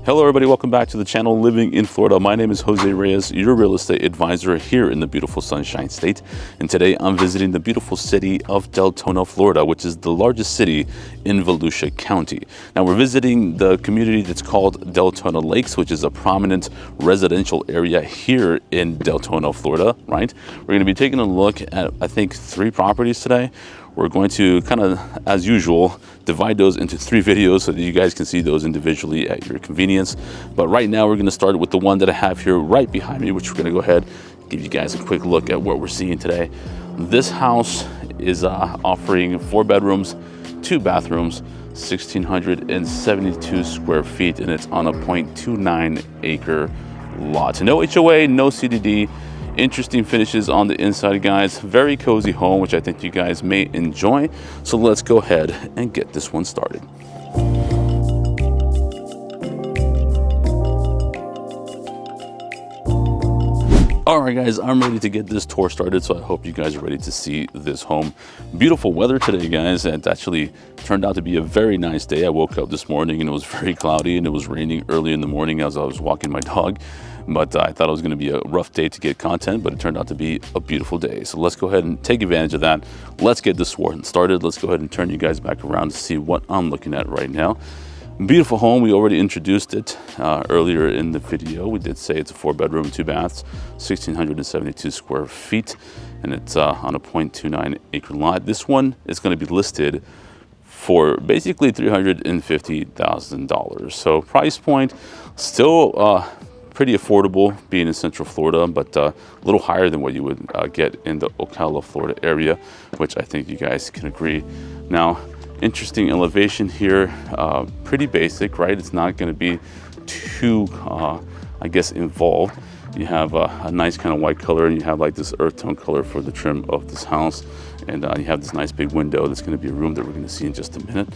Hello everybody, welcome back to the channel Living in Florida. My name is Jose Reyes, your real estate advisor here in the beautiful Sunshine State. And today I'm visiting the beautiful city of Deltona, Florida, which is the largest city in Volusia County. Now we're visiting the community that's called Deltona Lakes, which is a prominent residential area here in Deltona, Florida, right? We're going to be taking a look at, I think, 3 properties today. We're going to kind of, as usual, divide those into 3 videos so that you guys can see those individually at your convenience. But right now we're going to start with the one that I have here right behind me, which we're going to go ahead and give you guys a quick look at what we're seeing today. This house is offering 4 bedrooms, 2 bathrooms, 1,672 square feet, and it's on a 0.29 acre lot. No HOA, no CDD. Interesting finishes on the inside, guys. Very cozy home, which I think you guys may enjoy. So let's go ahead and get this one started. All right, guys, I'm ready to get this tour started, so I hope you guys are ready to see this home. Beautiful weather today, guys. It actually turned out to be a very nice day. I woke up this morning and it was very cloudy and it was raining early in the morning as I was walking my dog. But I thought it was going to be a rough day to get content, but it turned out to be a beautiful day. So let's go ahead and take advantage of that. Let's get this one started. Let's go ahead and turn you guys back around to see what I'm looking at right now. Beautiful home. We already introduced it earlier in the video. We did say it's a 4-bedroom, 2 baths, 1,672 square feet, and it's on a 0.29 acre lot. This one is going to be listed for basically $350,000. So price point still pretty affordable being in Central Florida, but a little higher than what you would get in the Ocala, Florida area, which I think you guys can agree. Now, interesting elevation here, pretty basic, right? It's not going to be too, I guess, involved. You have a nice kind of white color, and you have like this earth tone color for the trim of this house. And you have this nice big window that's going to be a room that we're going to see in just a minute.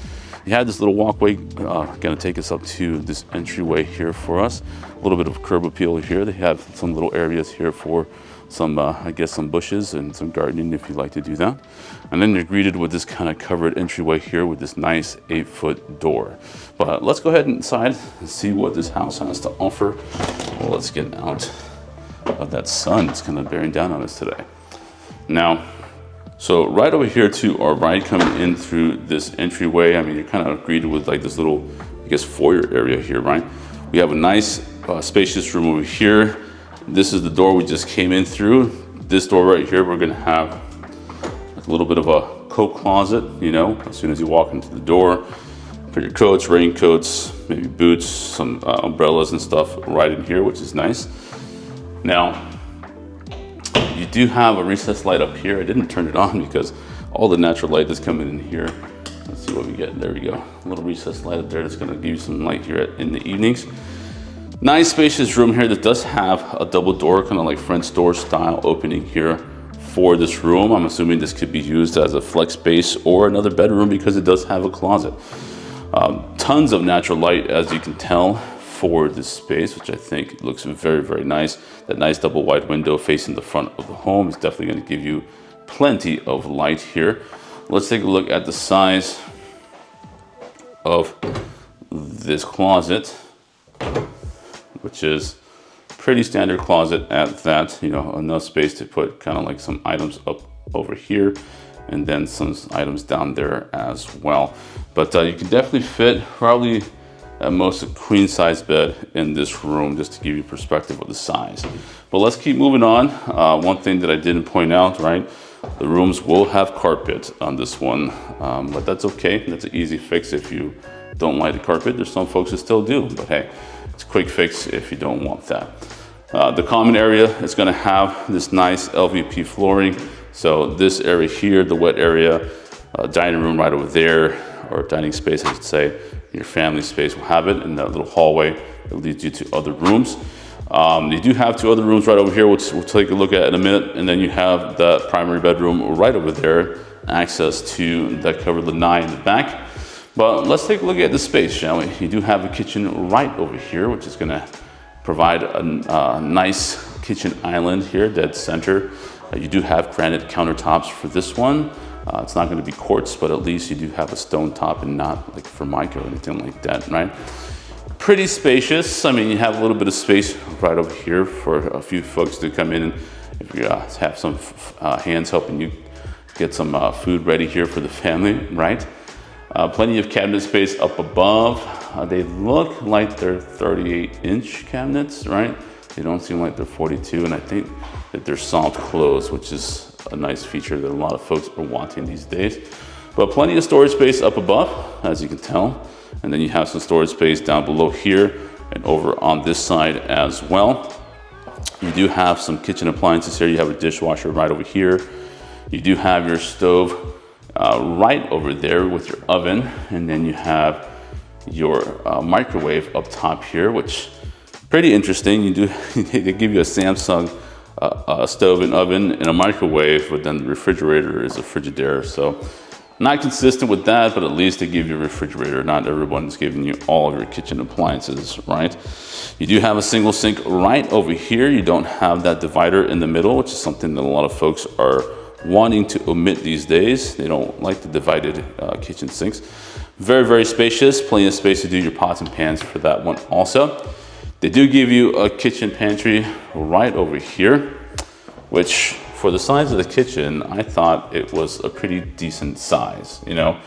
You have this little walkway going to take us up to this entryway here for us. A little bit of curb appeal here. They have some little areas here for some, I guess, some bushes and some gardening if you'd like to do that. And then you're greeted with this kind of covered entryway here with this nice 8-foot door. But let's go ahead inside and see what this house has to offer. Well, let's get out of that sun that's kind of bearing down on us today. Now, so right over here to our right, coming in through this entryway, I mean, you're kind of greeted with like this little, I guess, foyer area here, right? We have a nice spacious room over here. This is the door we just came in through. This door right here, we're gonna have like a little bit of a coat closet, you know, as soon as you walk into the door. Put your coats, raincoats, maybe boots, some umbrellas and stuff right in here, which is nice. Now, you do have a recessed light up here. I didn't turn it on because all the natural light is coming in here. Let's see what we get. There we go. A little recessed light up there that's going to give you some light here in the evenings. Nice spacious room here that does have a double door, kind of like French door style opening here for this room. I'm assuming this could be used as a flex space or another bedroom because it does have a closet. Tons of natural light, as you can tell, for this space, which I think looks very, very nice. That nice double wide window facing the front of the home is definitely going to give you plenty of light here. Let's take a look at the size of this closet, which is pretty standard closet at that. You know, enough space to put kind of like some items up over here and then some items down there as well. But you can definitely fit probably at most a queen size bed in this room, just to give you perspective of the size. But let's keep moving on. One thing that I didn't point out, right? The rooms will have carpet on this one, but that's okay. That's an easy fix if you don't like the carpet. There's some folks who still do, but hey, it's a quick fix if you don't want that. The common area is gonna have this nice LVP flooring. So this area here, the wet area, dining room right over there, or dining space, I should say, your family space will have it in that little hallway that leads you to other rooms. You do have 2 other rooms right over here, which we'll take a look at in a minute. And then you have the primary bedroom right over there, access to that covered lanai in the back. But let's take a look at the space, shall we? You do have a kitchen right over here, which is gonna provide a nice kitchen island here, dead center. You do have granite countertops for this one. It's not going to be quartz, but at least you do have a stone top and not like Formica or anything like that, right? pretty spacious. I mean, you have a little bit of space right over here for a few folks to come in and if you have some hands helping you get some food ready here for the family, right? Plenty of cabinet space up above. They look like they're 38-inch cabinets, right? They don't seem like they're 42, and I think that they're soft close, which is a nice feature that a lot of folks are wanting these days. But plenty of storage space up above, as you can tell. And then you have some storage space down below here and over on this side as well. You do have some kitchen appliances here. You have a dishwasher right over here. You do have your stove right over there with your oven. And then you have your microwave up top here, which pretty interesting. You do they give you a Samsung stove and oven and a microwave, but then the refrigerator is a Frigidaire. So not consistent with that, but at least they give you a refrigerator. Not everyone's giving you all of your kitchen appliances, right? You do have a single sink right over here. You don't have that divider in the middle, which is something that a lot of folks are wanting to omit these days. They don't like the divided kitchen sinks. Very, very spacious. Plenty of space to do your pots and pans for that one also. They do give you a kitchen pantry right over here, which for the size of the kitchen, I thought it was a pretty decent size. You know,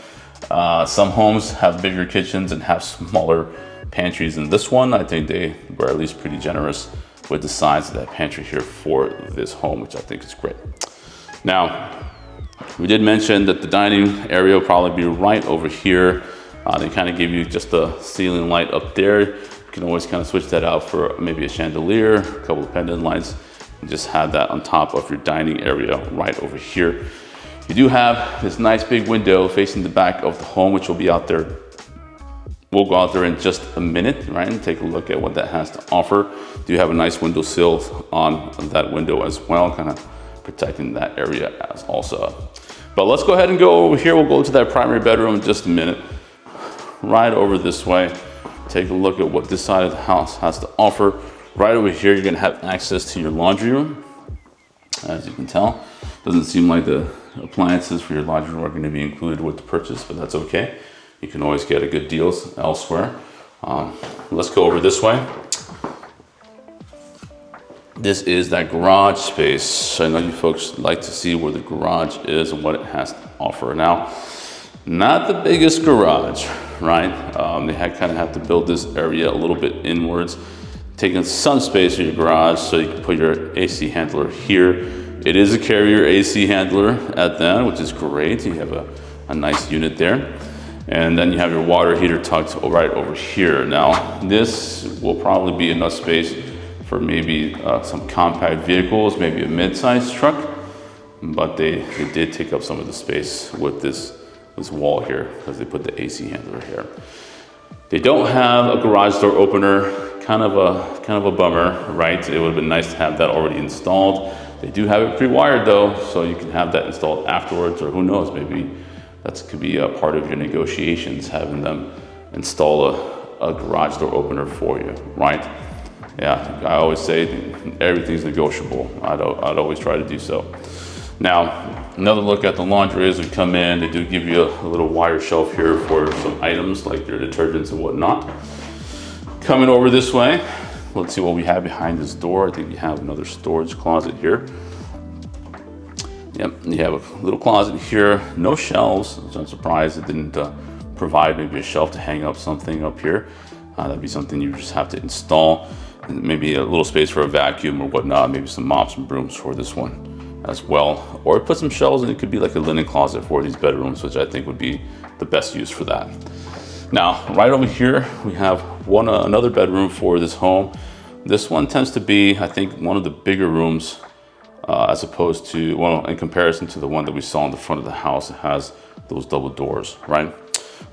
some homes have bigger kitchens and have smaller pantries than this one. I think they were at least pretty generous with the size of that pantry here for this home, which I think is great. Now, we did mention that the dining area will probably be right over here. They kind of give you just a ceiling light up there. You can always kind of switch that out for maybe a chandelier, a couple of pendant lights, and just have that on top of your dining area right over here. You do have this nice big window facing the back of the home, which will be out there. We'll go out there in just a minute, right, and take a look at what that has to offer. Do have a nice windowsill on that window as well, kind of protecting that area as also. But let's go ahead and go over here. We'll go to that primary bedroom in just a minute. Right over this way, take a look at what this side of the house has to offer. Right over here, you're gonna have access to your laundry room. As you can tell, doesn't seem like the appliances for your laundry room are gonna be included with the purchase, but that's okay. You can always get a good deals elsewhere. Let's go over this way. This is that garage space. I know you folks like to see where the garage is and what it has to offer. Now, not the biggest garage, right? They kind of have to build this area a little bit inwards, taking some space in your garage so you can put your AC handler here. It is a carrier AC handler at that, which is great. You have a nice unit there. And then you have your water heater tucked right over here. Now, this will probably be enough space for maybe some compact vehicles, maybe a mid-sized truck, but they did take up some of the space with this wall here because they put the AC handler here. They don't have a garage door opener, kind of a bummer, right? It would have been nice to have that already installed. They do have it pre-wired though, so you can have that installed afterwards, or who knows, maybe that could be a part of your negotiations, having them install a garage door opener for you, right? Yeah, I always say everything's negotiable. I'd always try to do so. Now, another look at the laundry as we come in. They do give you a little wire shelf here for some items like your detergents and whatnot. Coming over this way, let's see what we have behind this door. I think we have another storage closet here. Yep, you have a little closet here. No shelves, which I'm surprised it didn't provide maybe a shelf to hang up something up here. That'd be something you just have to install. And maybe a little space for a vacuum or whatnot, maybe some mops and brooms for this one as well. Or put some shelves, and it could be like a linen closet for these bedrooms, which I think would be the best use for that. Now, right over here, we have another bedroom for this home. This one tends to be, I think, one of the bigger rooms as opposed to, well, in comparison to the one that we saw in the front of the house. It has those double doors, right?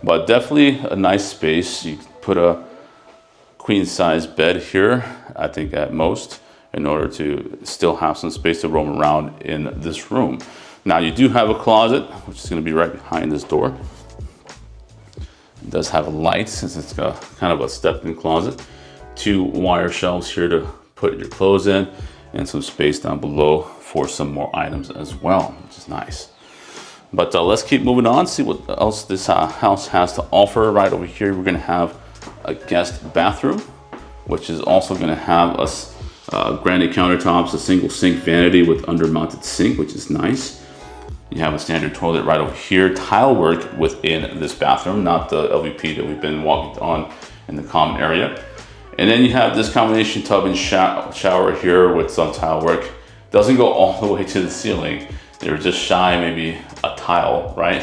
But definitely a nice space. You put a queen size bed here, I think at most, in order to still have some space to roam around in this room. Now you do have a closet, which is going to be right behind this door. It does have a light since it's got kind of a step-in closet. 2 wire shelves here to put your clothes in, and some space down below for some more items as well, which is nice. But let's keep moving on, see what else this house has to offer. Right over here, we're going to have a guest bathroom, which is also going to have granite countertops, a single sink vanity with under-mounted sink, which is nice. You have a standard toilet right over here, tile work within this bathroom, not the LVP that we've been walking on in the common area. And then you have this combination tub and shower here with some tile work. Doesn't go all the way to the ceiling. They were just shy, maybe a tile, right?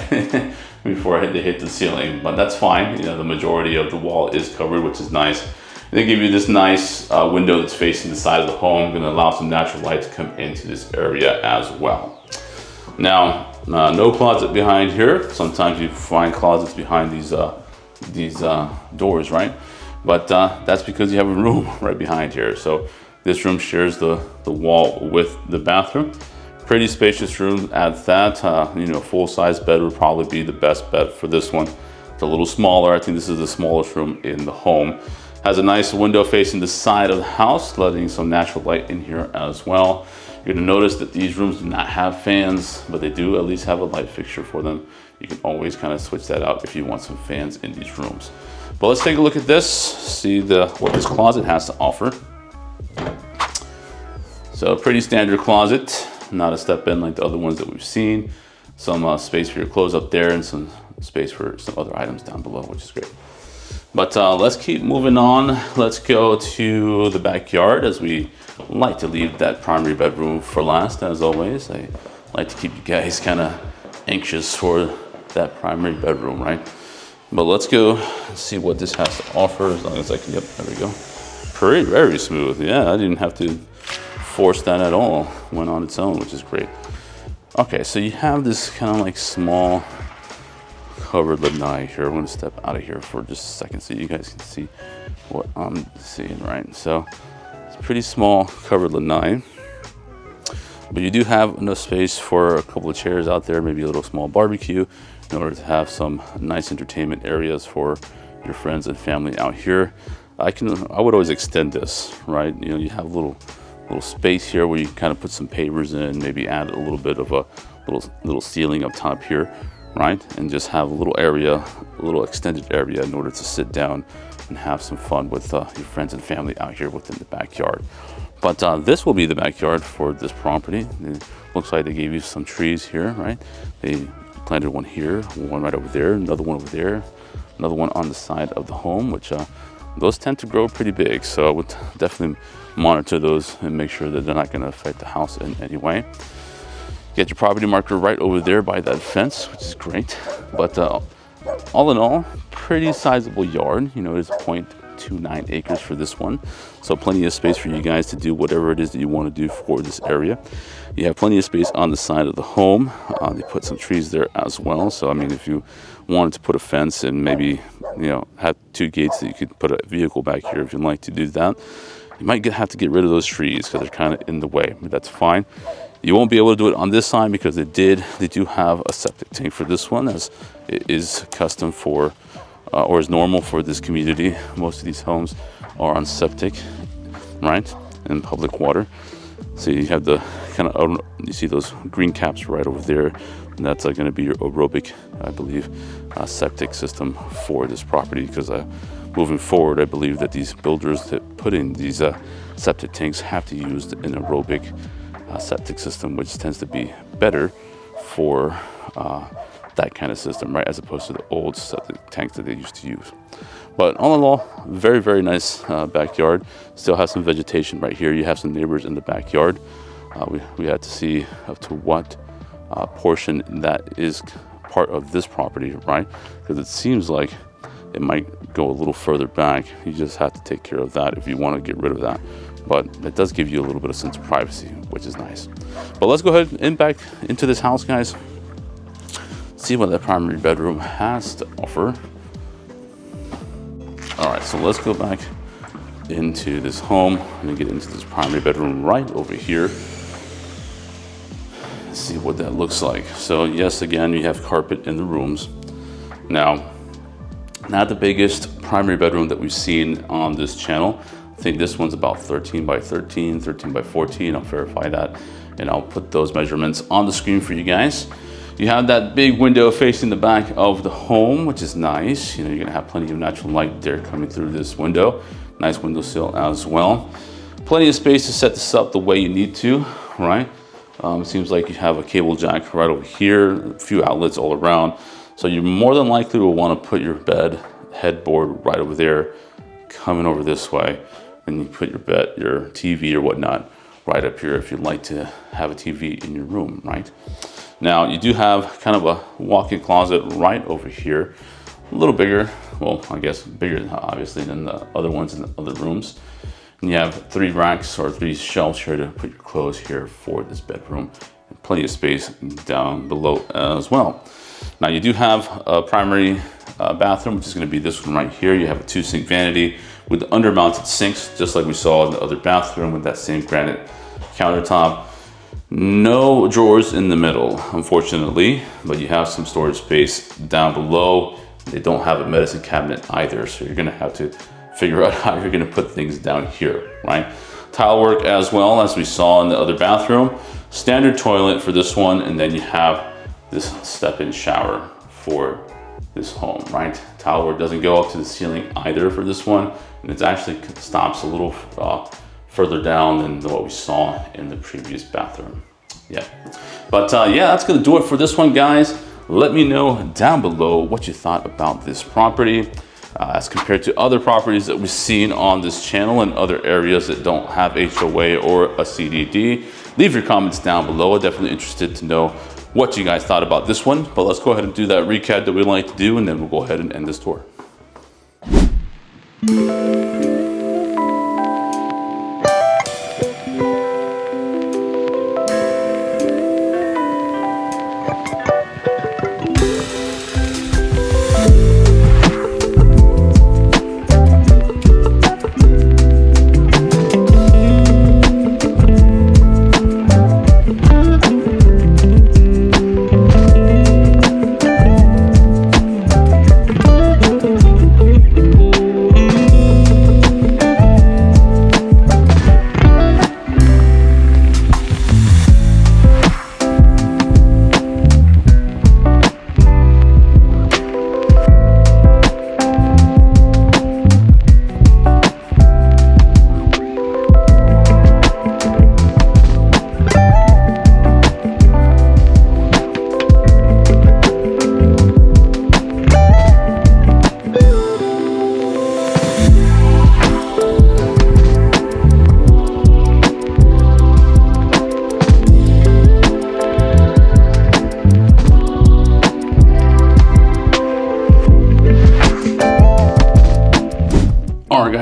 Before they hit the ceiling, but that's fine. You know, the majority of the wall is covered, which is nice. They give you this nice window that's facing the side of the home, gonna allow some natural light to come into this area as well. Now, no closet behind here. Sometimes you find closets behind these doors, right? But that's because you have a room right behind here. So this room shares the wall with the bathroom. Pretty spacious room at that. You know, full-size bed would probably be the best bet for this one. It's a little smaller. I think this is the smallest room in the home. Has a nice window facing the side of the house, letting some natural light in here as well. You're gonna notice that these rooms do not have fans, but they do at least have a light fixture for them. You can always kind of switch that out if you want some fans in these rooms. But let's take a look at this, see what this closet has to offer. So a pretty standard closet, not a step in like the other ones that we've seen. Some space for your clothes up there and some space for some other items down below, which is great. But let's keep moving on. Let's go to the backyard, as we like to leave that primary bedroom for last, as always. I like to keep you guys kind of anxious for that primary bedroom, right? But let's go see what this has to offer, as long as I can, yep, there we go. Very smooth. Yeah, I didn't have to force that at all. Went on its own, which is great. Okay, so you have this kind of like small covered lanai here. I'm going to step out of here for just a second so you guys can see what I'm seeing, right? So it's a pretty small covered lanai, but you do have enough space for a couple of chairs out there, maybe a little small barbecue, in order to have some nice entertainment areas for your friends and family out here. I would always extend this, right? You know, you have a little space here where you kind of put some pavers in, maybe add a little bit of a little ceiling up top here, right? And just have a little area, a little extended area in order to sit down and have some fun with your friends and family out here within the backyard. But this will be the backyard for this property. It looks like they gave you some trees here, right? They planted one here, one right over there, another one over there, another one on the side of the home, which those tend to grow pretty big. So I would definitely monitor those and make sure that they're not going to affect the house in any way. Get your property marker right over there by that fence, which is great. But all in all, pretty sizable yard. You know, it's 0.29 acres for this one. So plenty of space for you guys to do whatever it is that you want to do for this area. You have plenty of space on the side of the home. They put some trees there as well. So, I mean, if you wanted to put a fence and maybe, you know, have two gates that you could put a vehicle back here if you'd like to do that, you might have to get rid of those trees because they're kind of in the way, but that's fine. You won't be able to do it on this side because they do have a septic tank for this one, as it is custom for, or is normal for this community. Most of these homes are on septic, right, and public water. So you have the kind of, you see those green caps right over there, and that's going to be your aerobic, I believe, septic system for this property, because moving forward, I believe that these builders that put in these septic tanks have to use an aerobic septic system, which tends to be better for that kind of system, right, as opposed to the old septic tanks that they used to use. But all in all, very nice backyard. Still have some vegetation right here. You have some neighbors in the backyard. We had to see up to what portion that is part of this property, right? Because it seems like it might go a little further back. You just have to take care of that if you want to get rid of that. But it does give you a little bit of sense of privacy, which is nice. But let's go ahead and back into this house, guys. See what that primary bedroom has to offer. All right, so let's go back into this home and get into this primary bedroom right over here. See what that looks like. So yes, again, you have carpet in the rooms. Now, not the biggest primary bedroom that we've seen on this channel. I think this one's about 13 by 13, 13 by 14. I'll verify that, and I'll put those measurements on the screen for you guys. You have that big window facing the back of the home, which is nice. You know, you're gonna have plenty of natural light there coming through this window. Nice windowsill as well. Plenty of space to set this up the way you need to, right? It seems like you have a cable jack right over here, a few outlets all around. So you more than likely will want to put your bed headboard right over there, coming over this way. And you put your bed, your TV or whatnot right up here if you'd like to have a TV in your room, right? Now you do have kind of a walk-in closet right over here, a little bigger, well, I guess bigger obviously than the other ones in the other rooms. And you have 3 racks or 3 shelves here to put your clothes here for this bedroom, and plenty of space down below as well. Now you do have a primary bathroom, which is going to be this one right here. You have a 2-sink vanity with under-mounted sinks, just like we saw in the other bathroom with that same granite countertop. No drawers in the middle, unfortunately, but you have some storage space down below. They don't have a medicine cabinet either, so you're gonna have to figure out how you're gonna put things down here, right? Tile work as well, as we saw in the other bathroom. Standard toilet for this one, and then you have this step-in shower for this home, right? Tile work doesn't go up to the ceiling either for this one, and it actually stops a little further down than what we saw in the previous bathroom. Yeah, but yeah, that's gonna do it for this one, guys. Let me know down below what you thought about this property as compared to other properties that we've seen on this channel and other areas that don't have HOA or a CDD. Leave your comments down below. I'm definitely interested to know what you guys thought about this one, but let's go ahead and do that recap that we like to do, and then we'll go ahead and end this tour.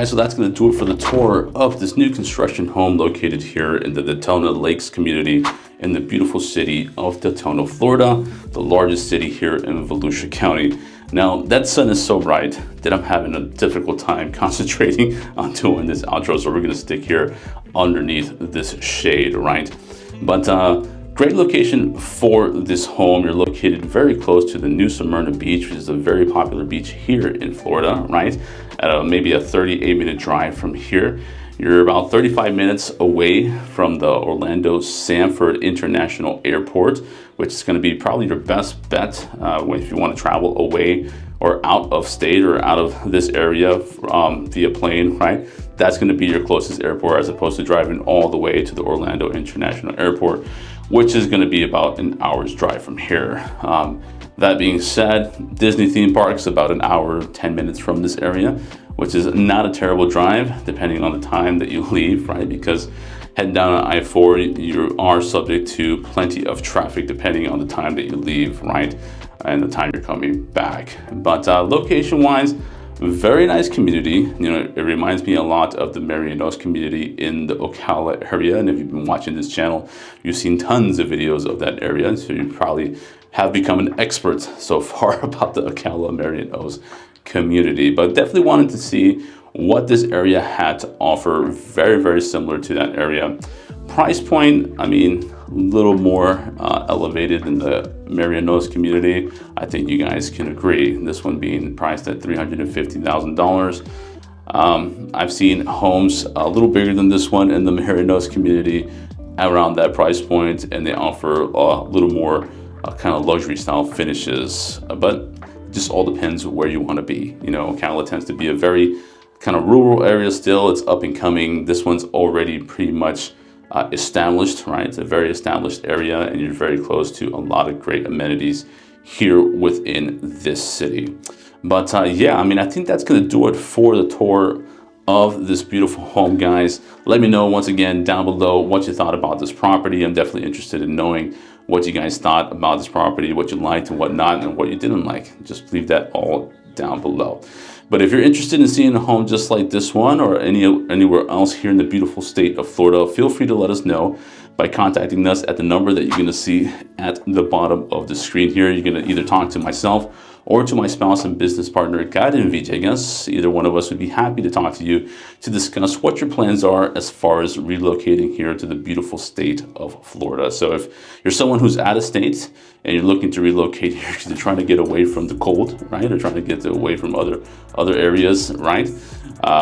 So that's going to do it for the tour of this new construction home located here in the Deltona Lakes community in the beautiful city of Deltona, Florida, the largest city here in Volusia County. Now, that sun is so bright that I'm having a difficult time concentrating on doing this outro, so we're going to stick here underneath this shade, right? But great location for this home. You're located very close to the new Smyrna Beach, which is a very popular beach here in Florida, right? At maybe a 38-minute drive from here. You're about 35 minutes away from the Orlando Sanford International Airport, which is going to be probably your best bet if you want to travel away or out of state or out of this area via plane, right? That's going to be your closest airport as opposed to driving all the way to the Orlando International Airport, which is going to be about an hour's drive from here. That being said, Disney theme park is about an hour, 10 minutes from this area, which is not a terrible drive depending on the time that you leave, right? Because heading down I-4, you are subject to plenty of traffic depending on the time that you leave, right? And the time you're coming back. But location-wise, very nice community. You know, it reminds me a lot of the Marianos community in the Ocala area. And if you've been watching this channel, you've seen tons of videos of that area. So you probably have become an expert so far about the Ocala Marianos community. But definitely wanted to see what this area had to offer. Very, very similar to that area. Price point, I mean, a little more elevated than the Marianos community. I think you guys can agree. This one being priced at $350,000. I've seen homes a little bigger than this one in the Marianos community around that price point, and they offer a little more kind of luxury style finishes, but it just all depends where you want to be. You know, Ocala tends to be a very kind of rural area still. It's up and coming. This one's already pretty much established, right? It's a very established area, and you're very close to a lot of great amenities here within this city. But yeah, I mean, I think that's going to do it for the tour of this beautiful home, guys. Let me know once again down below what you thought about this property. I'm definitely interested in knowing what you guys thought about this property, what you liked and what not, and what you didn't like. Just leave that all down below. But if you're interested in seeing a home just like this one or anywhere else here in the beautiful state of Florida, feel free to let us know by contacting us at the number that you're going to see at the bottom of the screen here. You're going to either talk to myself or to my spouse and business partner, Karen Villegas. Either one of us would be happy to talk to you to discuss what your plans are as far as relocating here to the beautiful state of Florida. So if you're someone who's out of state and you're looking to relocate here because you're trying to get away from the cold, right? Or trying to get away from other areas, right?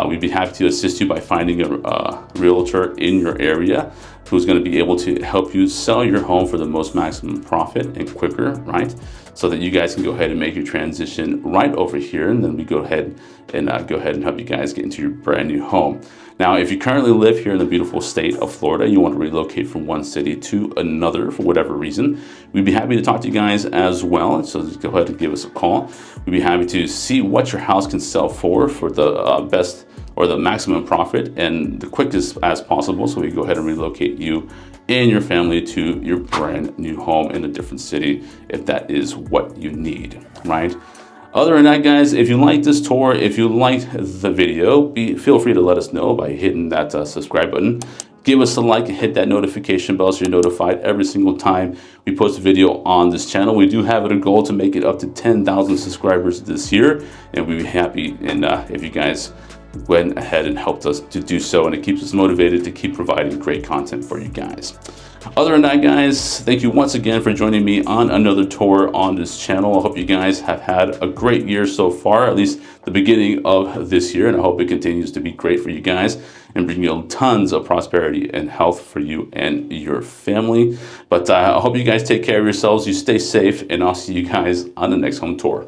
We'd be happy to assist you by finding a realtor in your area who's going to be able to help you sell your home for the most maximum profit and quicker, right? So that you guys can go ahead and make your transition right over here, and then we go ahead and help you guys get into your brand new home. Now, if you currently live here in the beautiful state of Florida, you want to relocate from one city to another for whatever reason, we'd be happy to talk to you guys as well. So just go ahead and give us a call. We'd be happy to see what your house can sell for the best or the maximum profit and the quickest as possible, so we can go ahead and relocate you and your family to your brand new home in a different city if that is what you need, right? Other than that, guys, if you like this tour, if you liked the video, feel free to let us know by hitting that subscribe button. Give us a like and hit that notification bell so you're notified every single time we post a video on this channel. We do have a goal to make it up to 10,000 subscribers this year, and we'd be happy if you guys went ahead and helped us to do so, and it keeps us motivated to keep providing great content for you guys. Other than that, guys, thank you once again for joining me on another tour on this channel. I hope you guys have had a great year so far, at least the beginning of this year, and I hope it continues to be great for you guys and bring you tons of prosperity and health for you and your family. But I hope you guys take care of yourselves, you stay safe, and I'll see you guys on the next home tour.